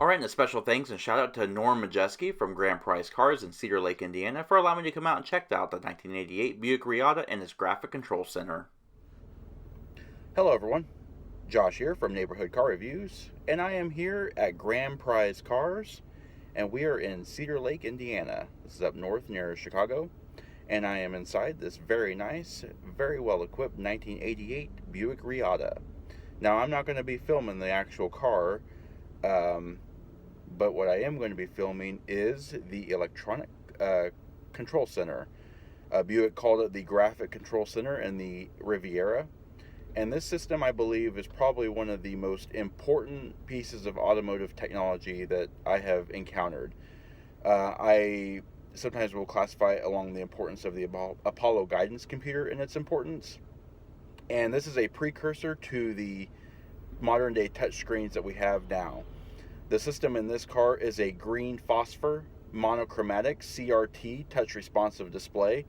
Alright, and a special thanks and shout out to Norm Majeski from Grand Prize Cars in Cedar Lake, Indiana for allowing me to come out and check out the 1988 Buick Reatta and its Graphic Control Center. Hello everyone, Josh here from Neighborhood Car Reviews, and I am here at Grand Prize Cars, and we are in Cedar Lake, Indiana. This is up north near Chicago, and I am inside this very nice, very well equipped 1988 Buick Reatta. Now I'm not going to be filming the actual car, but what I am going to be filming is the electronic control center. Buick called it the Graphic Control Center in the Riviera. And this system, I believe, is probably one of the most important pieces of automotive technology that I have encountered. I sometimes will classify it along the importance of the Apollo guidance computer in its importance. And this is a precursor to the modern day touchscreens that we have now. The system in this car is a green phosphor monochromatic CRT touch responsive display.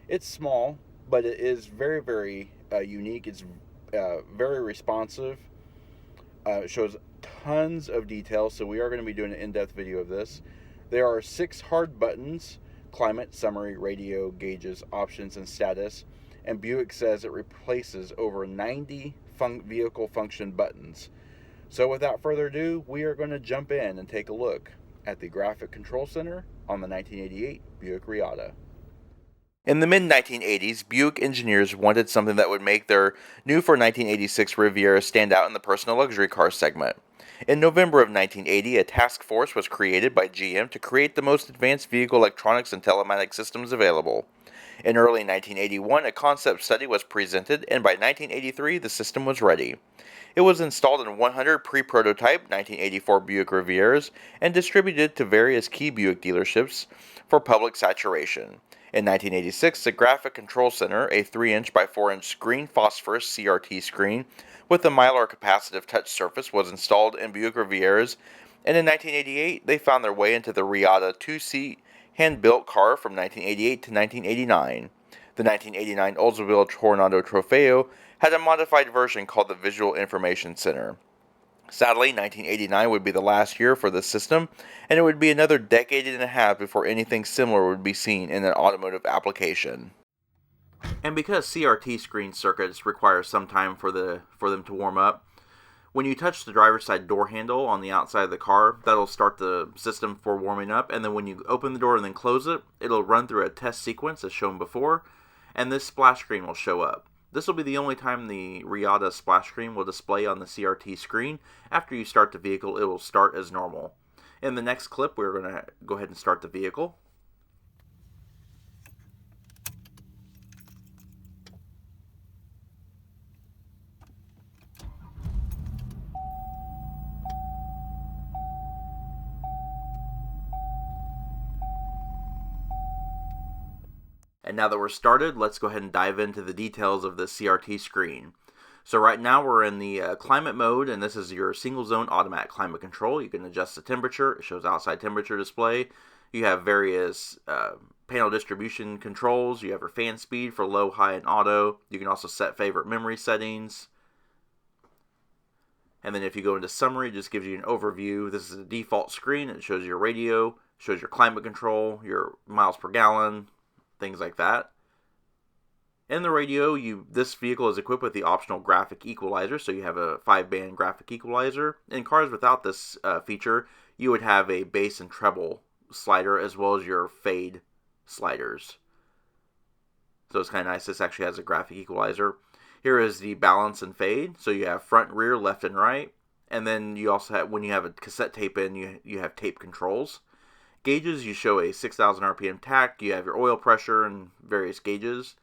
It's small, but it is very, very unique. It's very responsive. It shows tons of details, so we are going to be doing an in-depth video of this. There are 6 hard buttons: climate, summary, radio, gauges, options, and status. And Buick says it replaces over 90 vehicle function buttons. So without further ado, we are going to jump in and take a look at the Graphic Control Center on the 1988 Buick Reatta. In the mid-1980s, Buick engineers wanted something that would make their new for 1986 Riviera stand out in the personal luxury car segment. In November of 1980, a task force was created by GM to create the most advanced vehicle electronics and telematic systems available. In early 1981, a concept study was presented, and by 1983, the system was ready. It was installed in 100 pre-prototype 1984 Buick Rivieras and distributed to various key Buick dealerships for public saturation. In 1986, the Graphic Control Center, a 3-inch by 4-inch green phosphorus CRT screen with a mylar capacitive touch surface, was installed in Buick Rivieras, and in 1988, they found their way into the Reatta 2-seat hand-built car from 1988 to 1989. The 1989 Oldsmobile Tornado Trofeo had a modified version called the Visual Information Center. Sadly, 1989 would be the last year for this system, and it would be another decade and a half before anything similar would be seen in an automotive application. And because CRT screen circuits require some time for them to warm up, when you touch the driver's side door handle on the outside of the car, that'll start the system for warming up, and then when you open the door and then close it, it'll run through a test sequence as shown before, and this splash screen will show up. This will be the only time the Reatta splash screen will display on the CRT screen. After you start the vehicle, it will start as normal. In the next clip, we're going to go ahead and start the vehicle. And now that we're started, let's go ahead and dive into the details of the CRT screen. So right now we're in the climate mode, and this is your single zone automatic climate control. You can adjust the temperature. It shows outside temperature display. You have various panel distribution controls. You have your fan speed for low, high, and auto. You can also set favorite memory settings. And then if you go into summary, it just gives you an overview. This is a default screen. It shows your radio, shows your climate control, your miles per gallon, things like that. In the radio, this vehicle is equipped with the optional graphic equalizer, so you have a 5-band graphic equalizer. In cars without this feature, you would have a bass and treble slider as well as your fade sliders. So it's kind of nice. This actually has a graphic equalizer. Here is the balance and fade, so you have front, rear, left, and right. And then you also have, when you have a cassette tape in, you have tape controls. Gauges, you show a 6,000 RPM tach, you have your oil pressure and various gauges.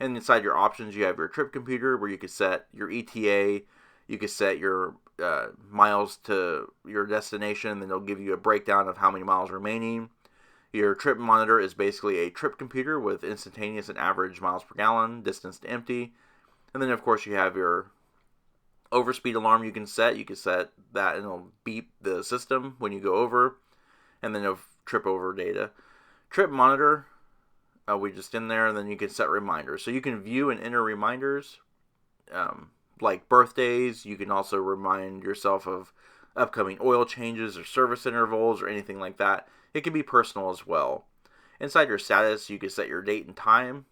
And inside your options, you have your trip computer where you can set your ETA, you can set your miles to your destination, then it'll give you a breakdown of how many miles remaining. Your trip monitor is basically a trip computer with instantaneous and average miles per gallon, distance to empty. And then, of course, you have your overspeed alarm you can set. You can set that and it'll beep the system when you go over. And then it'll trip over data. Trip monitor, we just in there, and then you can set reminders. So you can view and enter reminders, like birthdays. You can also remind yourself of upcoming oil changes or service intervals or anything like that. It can be personal as well. Inside your status, you can set your date and time,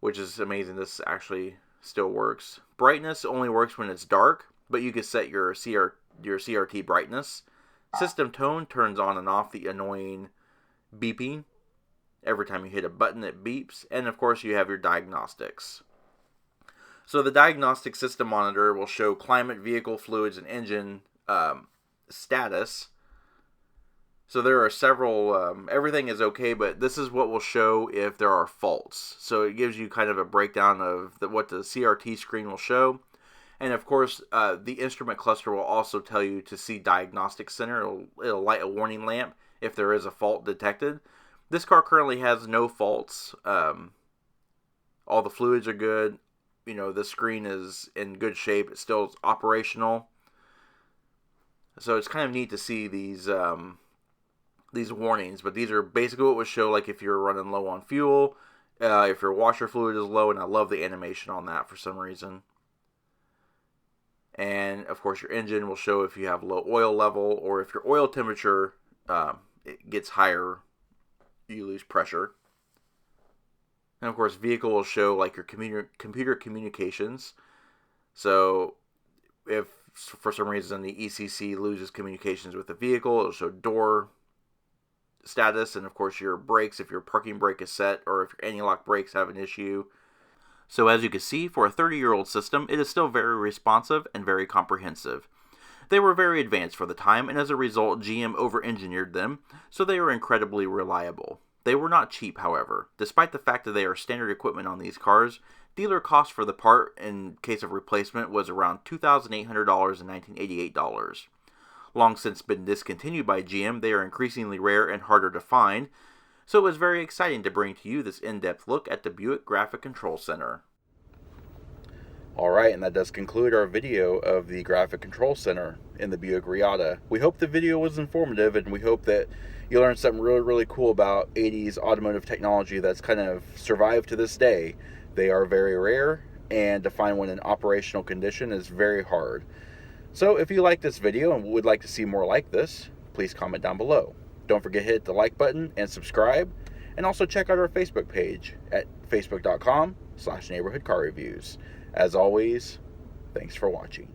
which is amazing. This actually still works. Brightness only works when it's dark, but you can set your CRT brightness. System tone turns on and off the annoying beeping. Every time you hit a button, it beeps. And of course, you have your diagnostics. So the diagnostic system monitor will show climate, vehicle fluids, and engine status. So there are several, everything is okay, but this is what will show if there are faults. So it gives you kind of a breakdown of what the CRT screen will show. And of course, the instrument cluster will also tell you to see Diagnostic Center. It'll light a warning lamp if there is a fault detected. This car currently has no faults. All the fluids are good. You know, the screen is in good shape. It's still operational. So it's kind of neat to see these warnings. But these are basically what would show, like, if you're running low on fuel, if your washer fluid is low, and I love the animation on that for some reason. And of course, your engine will show if you have low oil level, or if your oil temperature it gets higher, you lose pressure. And of course, vehicle will show like your computer communications. So if for some reason the ECC loses communications with the vehicle, it'll show door status, and of course your brakes, if your parking brake is set, or if your anti-lock brakes have an issue. So as you can see, for a 30-year-old system, it is still very responsive and very comprehensive. They were very advanced for the time, and as a result, GM over-engineered them, so they are incredibly reliable. They were not cheap, however. Despite the fact that they are standard equipment on these cars, dealer cost for the part in case of replacement was around $2,800 in 1988 dollars. Long since been discontinued by GM, they are increasingly rare and harder to find, so it was very exciting to bring to you this in-depth look at the Buick Graphic Control Center. Alright, and that does conclude our video of the Graphic Control Center in the Buick Reatta. We hope the video was informative, and we hope that you learned something really, really cool about 80s automotive technology that's kind of survived to this day. They are very rare, and to find one in operational condition is very hard. So if you like this video and would like to see more like this, please comment down below. Don't forget to hit the like button and subscribe, and also check out our Facebook page at facebook.com/neighborhoodcarreviews. As always, thanks for watching.